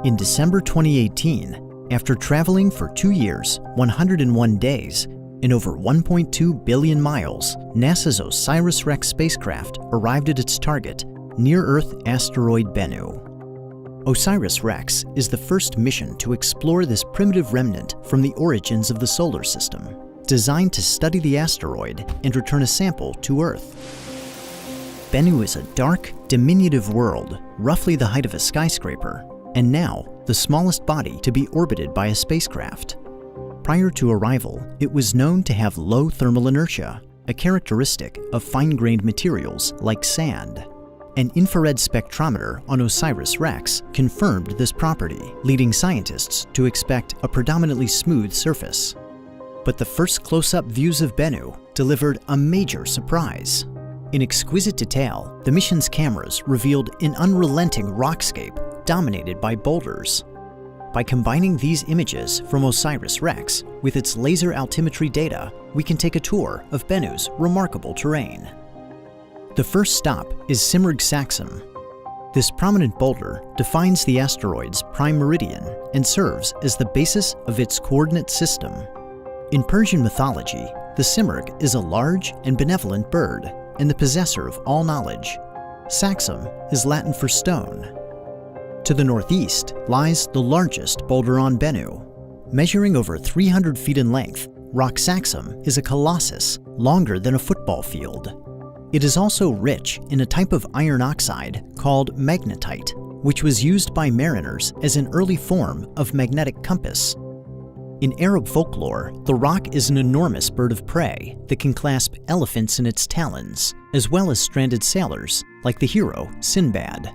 In December 2018, after traveling for 2 years, 101 days, and over 1.2 billion miles, NASA's OSIRIS-REx spacecraft arrived at its target, near-Earth asteroid Bennu. OSIRIS-REx is the first mission to explore this primitive remnant from the origins of the solar system, designed to study the asteroid and return a sample to Earth. Bennu is a dark, diminutive world, roughly the height of a skyscraper, and now the smallest body to be orbited by a spacecraft. Prior to arrival, it was known to have low thermal inertia, a characteristic of fine-grained materials like sand. An infrared spectrometer on OSIRIS-REx confirmed this property, leading scientists to expect a predominantly smooth surface. But the first close-up views of Bennu delivered a major surprise. In exquisite detail, the mission's cameras revealed an unrelenting rockscape dominated by boulders. By combining these images from OSIRIS-REx with its laser altimetry data, we can take a tour of Bennu's remarkable terrain. The first stop is Simurgh-Saxum. This prominent boulder defines the asteroid's prime meridian and serves as the basis of its coordinate system. In Persian mythology, the Simurgh is a large and benevolent bird and the possessor of all knowledge. Saxum is Latin for stone. To the northeast lies the largest boulder on Bennu. Measuring over 300 feet in length, Rock Saxum is a colossus longer than a football field. It is also rich in a type of iron oxide called magnetite, which was used by mariners as an early form of magnetic compass. In Arab folklore, the rock is an enormous bird of prey that can clasp elephants in its talons, as well as stranded sailors like the hero Sinbad.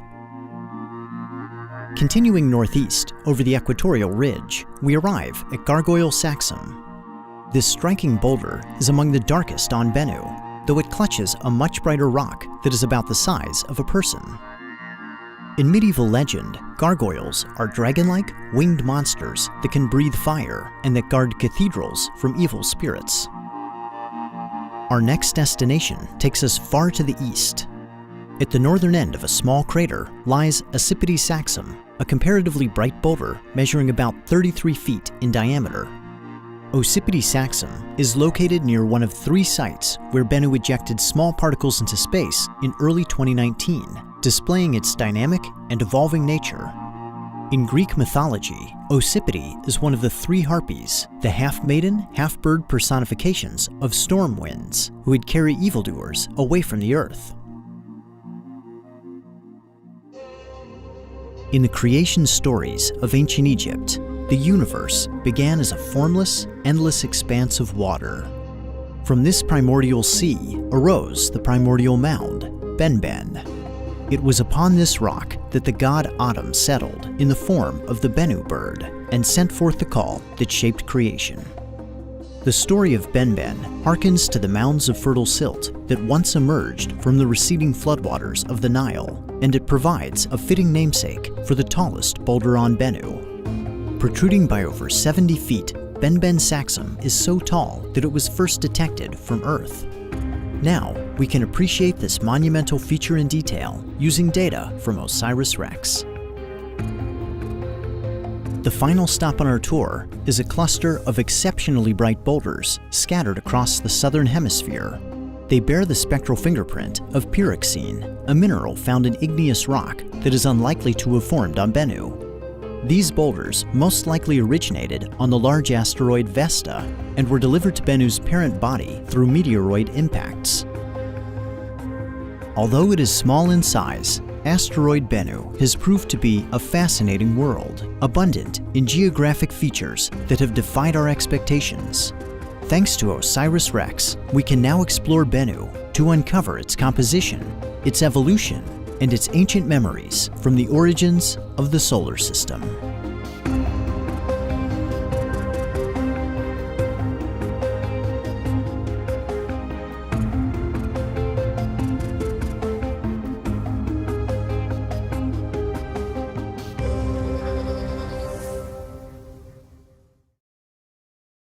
Continuing northeast over the equatorial ridge, we arrive at Gargoyle Saxum. This striking boulder is among the darkest on Bennu, though it clutches a much brighter rock that is about the size of a person. In medieval legend, gargoyles are dragon-like, winged monsters that can breathe fire and that guard cathedrals from evil spirits. Our next destination takes us far to the east. At the northern end of a small crater lies Ocypete-Saxum, a comparatively bright boulder measuring about 33 feet in diameter. Ocypete-Saxum is located near one of 3 sites where Bennu ejected small particles into space in early 2019, displaying its dynamic and evolving nature. In Greek mythology, Ocypete is one of the 3 harpies, the half-maiden, half-bird personifications of storm winds, who would carry evildoers away from the earth. In the creation stories of ancient Egypt, the universe began as a formless, endless expanse of water. From this primordial sea arose the primordial mound, Benben. It was upon this rock that the god Atum settled in the form of the Bennu bird and sent forth the call that shaped creation. The story of Benben harkens to the mounds of fertile silt that once emerged from the receding floodwaters of the Nile, and it provides a fitting namesake for the tallest boulder on Bennu. Protruding by over 70 feet, Benben-Saxum is so tall that it was first detected from Earth. Now, we can appreciate this monumental feature in detail using data from OSIRIS-REx. The final stop on our tour is a cluster of exceptionally bright boulders scattered across the southern hemisphere. They bear the spectral fingerprint of pyroxene, a mineral found in igneous rock that is unlikely to have formed on Bennu. These boulders most likely originated on the large asteroid Vesta and were delivered to Bennu's parent body through meteoroid impacts. Although it is small in size, asteroid Bennu has proved to be a fascinating world, abundant in geographic features that have defied our expectations. Thanks to OSIRIS-REx, we can now explore Bennu to uncover its composition, its evolution, and its ancient memories from the origins of the solar system.